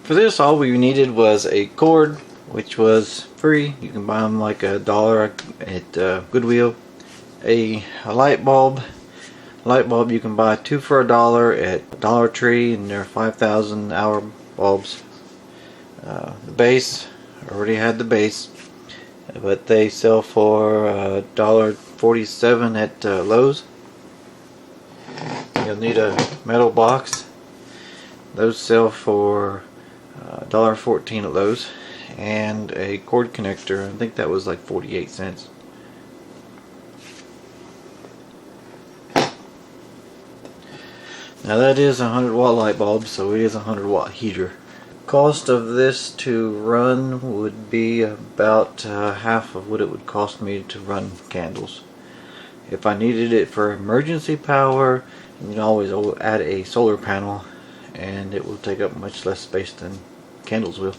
For this, all we needed was a cord, which was free. You can buy them like $1 at Goodwill. A light bulb. Light bulb you can buy 2 for $1 at Dollar Tree, and they're 5,000 hour bulbs. The base, I already had the base, but they sell for $1.47 at Lowe's. You'll need a metal box. Those sell for $1.14 at Lowe's, and a cord connector. I think that was like 48 cents. Now that is a 100-watt light bulb, so it is a 100-watt heater. Cost of this to run would be about half of what it would cost me to run candles. If I needed it for emergency power, you can always add a solar panel, and it will take up much less space than candles will.